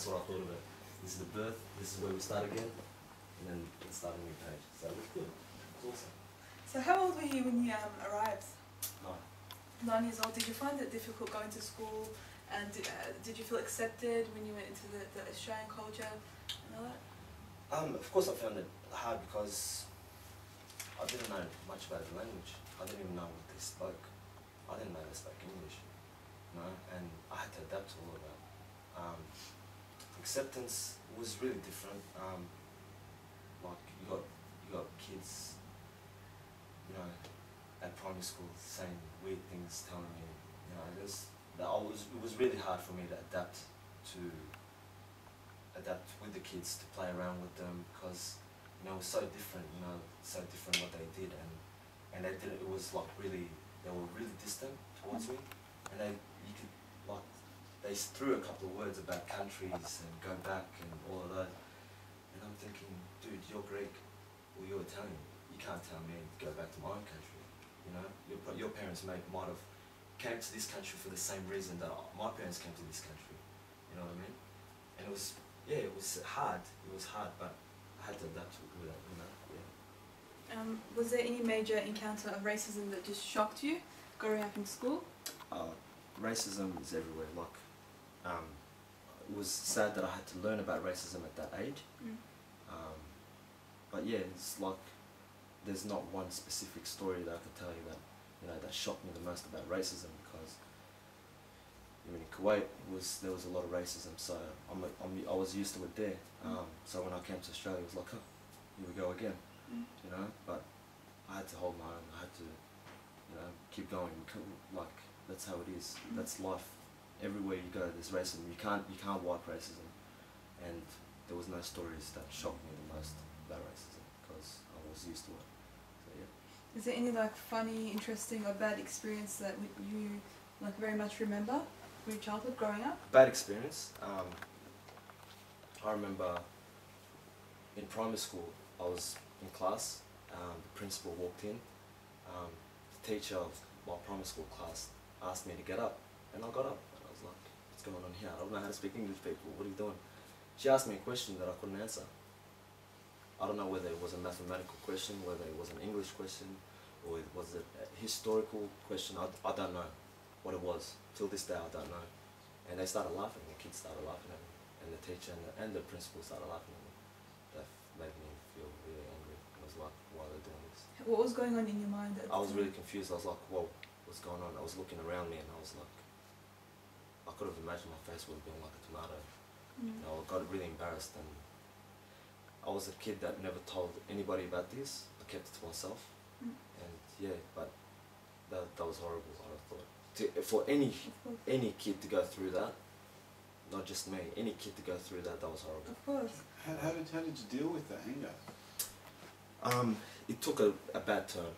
that's what I thought of it. This is the birth, this is where we start again, and then let's start a new page. So it was good. It was awesome. So how old were you when you arrived? 9. 9 years old. Did you find it difficult going to school, and did you feel accepted when you went into the Australian culture and all that? Of course I found it hard because I didn't know much about the language. I didn't even know what they spoke. I didn't know they spoke English, you know, and I had to adapt to all of that. Acceptance was really different. Like you got kids, you know, at primary school saying weird things, telling me, you know, it was really hard for me to adapt with the kids, to play around with them, because you know it was so different, you know, so different what they did, and they did it was like really, they were really distant towards me, and they threw a couple of words about countries and go back and all of that, and I'm thinking, dude, you're Greek or you're Italian, you can't tell me to go back to my own country, you know, your parents might have came to this country for the same reason that my parents came to this country, you know what I mean, and it was, yeah, it was hard, but I had to adapt to it, you know, yeah. Was there any major encounter of racism that just shocked you growing up in school? Racism is everywhere. Like, it was sad that I had to learn about racism at that age. But yeah, it's like there's not one specific story that I could tell you that, you know, that shocked me the most about racism, because I mean, in Kuwait there was a lot of racism, so I was used to it there. So when I came to Australia, it was like, oh, here we go again, you know. But I had to hold my own. I had to, you know, keep going. Like, that's how it is. That's life. Everywhere you go, there's racism. You can't wipe racism. And there was no stories that shocked me the most about racism, because I was used to it. So yeah. Is there any like funny, interesting, or bad experience that you like very much remember from your childhood growing up? Bad experience. I remember in primary school, I was in class. The principal walked in. The teacher of my primary school class asked me to get up, and I got up. And I was like, "What's going on here? I don't know how to speak English, people. What are you doing?" She asked me a question that I couldn't answer. I don't know whether it was a mathematical question, whether it was an English question, or it was a historical question. I don't know what it was. Till this day, I don't know. And they started laughing. The kids started laughing at me, and the teacher and the principal started laughing at me. That made me feel really angry. I was like, why are they doing this? What was going on in your mind at the I was time? really confused. I was like, whoa, what's going on? I was looking around me, and I was like, I could have imagined my face would have been like a tomato. You know, I got really embarrassed, and I was a kid that never told anybody about this. I kept it to myself, and yeah, but that was horrible. I thought for any kid to go through that, not just me, any kid to go through that was horrible. Of course. How did you deal with the anger? It took a bad turn.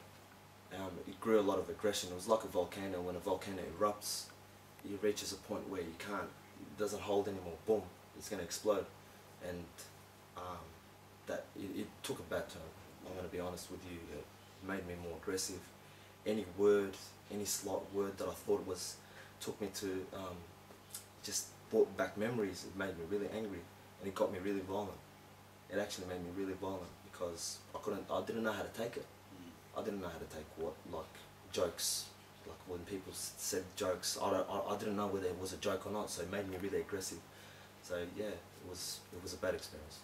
It grew a lot of aggression. It was like a volcano. When a volcano erupts, it reaches a point where it doesn't hold anymore. Boom, it's going to explode. And it took a bad turn. I'm going to be honest with you. It made me more aggressive. Any word, any slight word that I thought took me to, just brought back memories. It made me really angry, and it got me really violent. It actually made me really violent, because I didn't know how to take it. I didn't know how to take like jokes, like when people said jokes, I didn't know whether it was a joke or not, so it made me really aggressive. So yeah, it was a bad experience.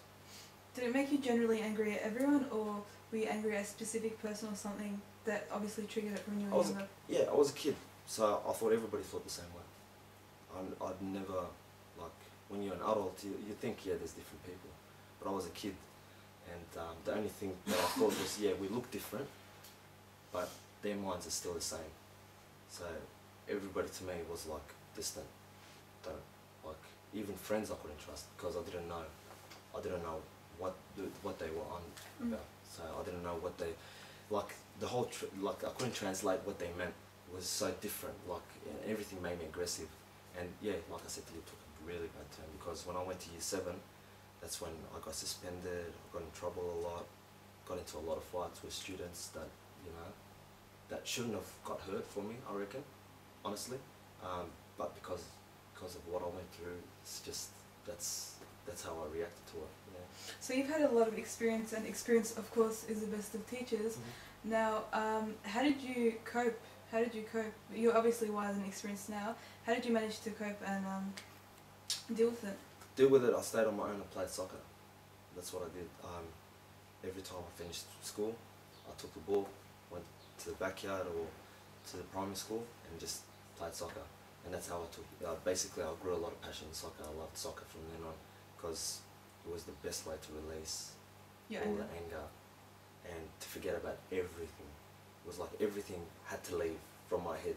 Did it make you generally angry at everyone, or were you angry at a specific person or something that obviously triggered it when you were younger? Yeah, I was a kid, so I thought everybody thought the same way. I'd never, like, when you're an adult, you think, yeah, there's different people. But I was a kid, and the only thing that I thought was, yeah, we look different, but their minds are still the same. So everybody to me was like distant. Like, even friends I couldn't trust, because I didn't know what they were on about. So I didn't know what they, like, the whole like, I couldn't translate what they meant. It was so different. Like, everything made me aggressive. And yeah, like I said, it took a really bad turn, because when I went to year 7, that's when I got suspended. I got in trouble a lot. Got into a lot of fights with students that, you know, that shouldn't have got hurt for me, I reckon, honestly. But because of what I went through, it's just, that's how I reacted to it. Yeah. So you've had a lot of experience, and experience, of course, is the best of teachers. Mm-hmm. Now, how did you cope? How did you cope? You're obviously wise and experienced now. How did you manage to cope and deal with it? Deal with it. I stayed on my own and played soccer. That's what I did. Every time I finished school, I took the ball, went to the backyard or to the primary school, and just played soccer. And that's how I took. Basically, I grew a lot of passion in soccer. I loved soccer from then on because it was the best way to release all the anger and to forget about everything. It was like everything had to leave from my head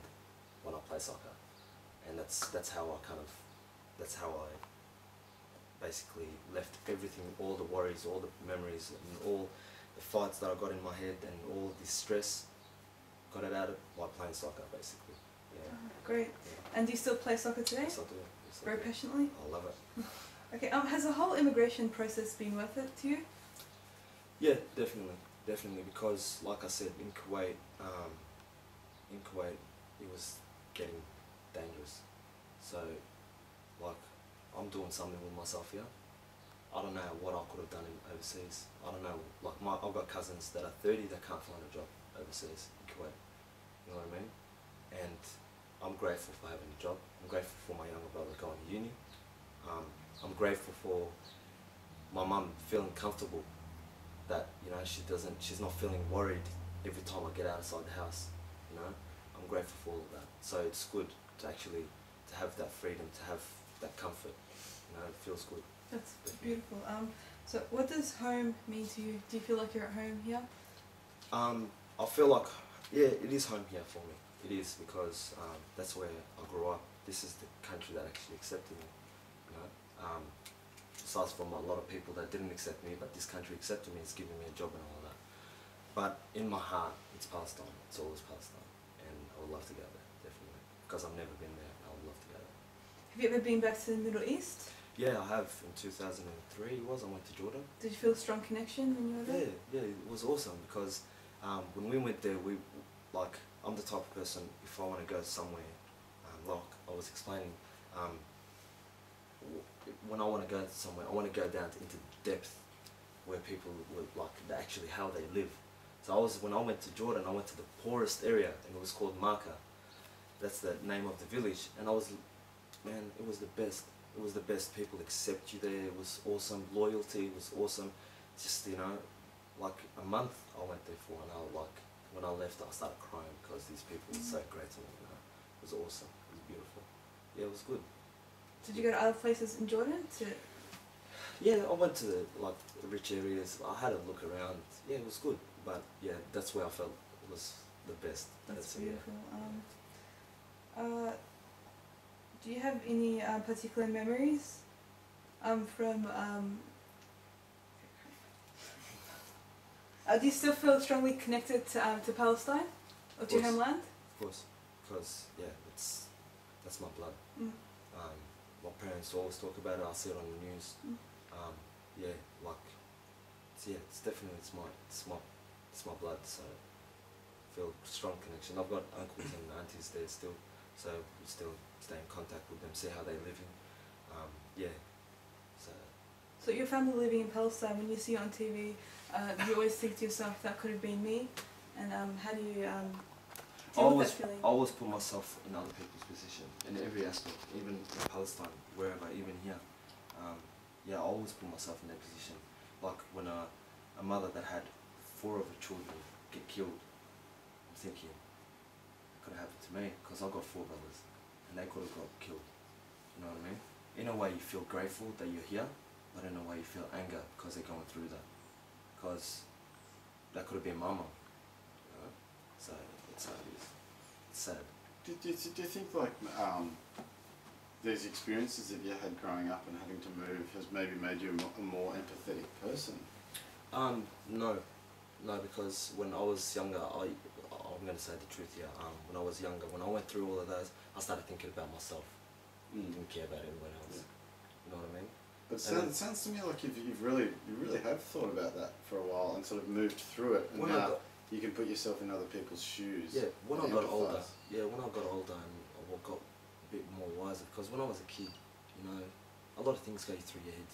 when I play soccer, and that's how I basically left everything, all the worries, all the memories, and all the fights that I got in my head, and all the stress, got it out of by playing soccer, basically. Yeah. Oh, great. Yeah. And do you still play soccer today? Yes, I do. Yes, I Very do. passionately? I love it. Okay, has the whole immigration process been worth it to you? Yeah, definitely, because like I said, in Kuwait, it was getting dangerous. So, like, I'm doing something with myself here. I don't know what I could have done overseas. I don't know, like I've got cousins that are 30 that can't find a job overseas in Kuwait. You know what I mean? And I'm grateful for having a job. I'm grateful for my younger brother going to uni. I'm grateful for my mum feeling comfortable that, you know, she's not feeling worried every time I get outside the house, you know. I'm grateful for all of that. So it's good to actually to have that freedom, to have that comfort, you know, it feels good. That's beautiful. So what does home mean to you? Do you feel like you're at home here? I feel like, yeah, it is home here for me. It is because that's where I grew up. This is the country that actually accepted me, you know. Besides from a lot of people that didn't accept me, but this country accepted me, it's giving me a job and all that. But in my heart, it's Palestine. It's always Palestine, and I would love to go there, definitely, because I've never been there. I would love to go there. Have you ever been back to the Middle East? Yeah, I have. In 2003, I went to Jordan. Did you feel a strong connection when you were there? Yeah, it was awesome because when we went there, I'm the type of person, if I want to go somewhere, like I was explaining, when I want to go somewhere, I want to go down into depth where people would like actually how they live. So when I went to Jordan, I went to the poorest area, and it was called Marka. That's the name of the village, and man, it was the best. It was the best. People accept you there. It was awesome. Loyalty was awesome. Just, you know, like a month I went there for, and when I left, I started crying because these people were so great to me. You know, it was awesome. It was beautiful. Yeah, it was good. Did you go to other places in Jordan? Yeah, I went to the rich areas. I had a look around. Yeah, it was good. But yeah, that's where I felt it was the best. That's it, beautiful. Yeah. Do you have any particular memories from? Do you still feel strongly connected to Palestine or to your homeland? Of course, because yeah, that's my blood. Mm. My parents always talk about it. I see it on the news. Mm. Yeah, it's definitely it's my blood. So I feel strong connection. I've got uncles and aunties there still, so we still stay in contact with them, see how they're living. Yeah. So your family living in Palestine, when you see it on TV, you always think to yourself, that could have been me, and how do you deal with that feeling? I always put myself in other people's position in every aspect, even in Palestine, wherever, even here. Yeah, I always put myself in that position. Like when a mother that had 4 of her children get killed, I'm thinking, it could have happened to me, because I've got 4 brothers, and they could have got killed. You know what I mean? In a way you feel grateful that you're here, but in a way you feel anger because they're going through that. Because that could have been my mum. You know? So that's how it is. It's sad. Do you think like these experiences that you had growing up and having to move has maybe made you a more empathetic person? No, because when I was younger, I'm going to say the truth here. When I was younger, when I went through all of those, I started thinking about myself. I didn't care about anyone else. You know what I mean? But it sounds to me like you really have thought about that for a while and sort of moved through it, and now you can put yourself in other people's shoes. Yeah, when I got older, and I got a bit more wiser, because when I was a kid, you know, a lot of things go through your head.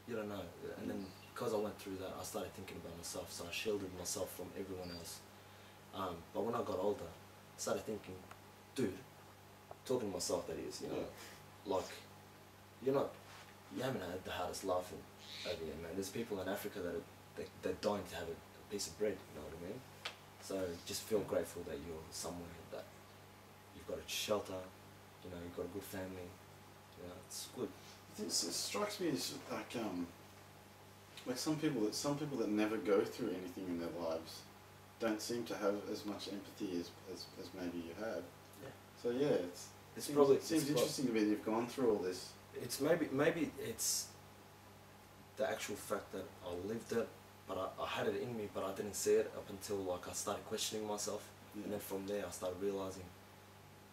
You don't know. And then because I went through that, I started thinking about myself. So I shielded myself from everyone else. But when I got older, I started thinking, dude, talking to myself, that is, you know, like, you haven't had the hardest life over here, man. There's people in Africa they're dying to have a piece of bread, you know what I mean? So just feel grateful that you're somewhere, that you've got a shelter, you know, you've got a good family, you know, it's good. It strikes me as like some people that never go through anything in their lives don't seem to have as much empathy as maybe you have. Yeah. So yeah, it seems interesting to me that you've gone through all this. It's maybe it's the actual fact that I lived it, but I had it in me, but I didn't see it up until like I started questioning myself, and then from there I started realizing,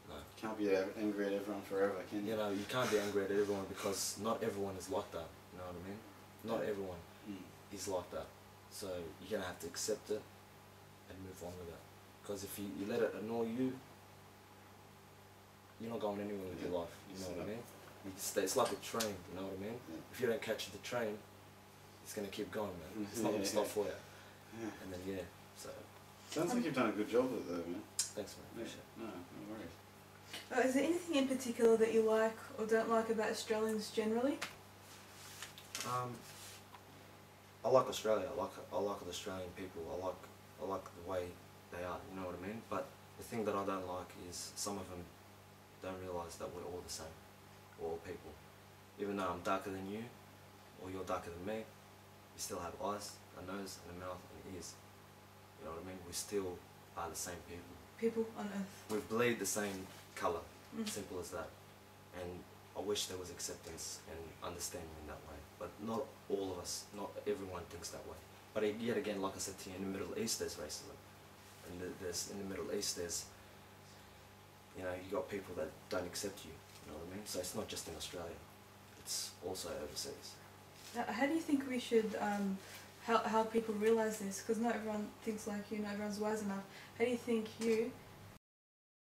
no, can't be angry at everyone forever, can you? You know, you can't be angry at everyone because not everyone is like that. You know what I mean? Not everyone is like that. So you're gonna have to accept it and move on with it. Because if you let it annoy you, you're not going anywhere with your life. You know what I mean? You stay, it's like a train. You know what I mean? Yeah. If you don't catch the train, it's gonna keep going, man. It's not gonna stop for you. Yeah. And then so. Sounds like you've done a good job with it, though, man. Thanks, man. Appreciate it. No worries. Is there anything in particular that you like or don't like about Australians generally? I like Australia. I like the Australian people. I like the way they are. You know what I mean? But the thing that I don't like is some of them don't realise that we're all the same. We're all people. Even though I'm darker than you, or you're darker than me, we still have eyes, a nose, and a mouth, and ears. You know what I mean? We still are the same people. People on Earth. We bleed the same colour. Simple as that. And I wish there was acceptance and understanding in that way. But not all of us, not everyone thinks that way. But yet again, like I said to you, in the Middle East there's racism. And in the Middle East there's, you know, you got people that don't accept you. You know what I mean? So it's not just in Australia. It's also overseas. How do you think we should help people realise this? Because not everyone thinks like you, not everyone's wise enough. How do you think you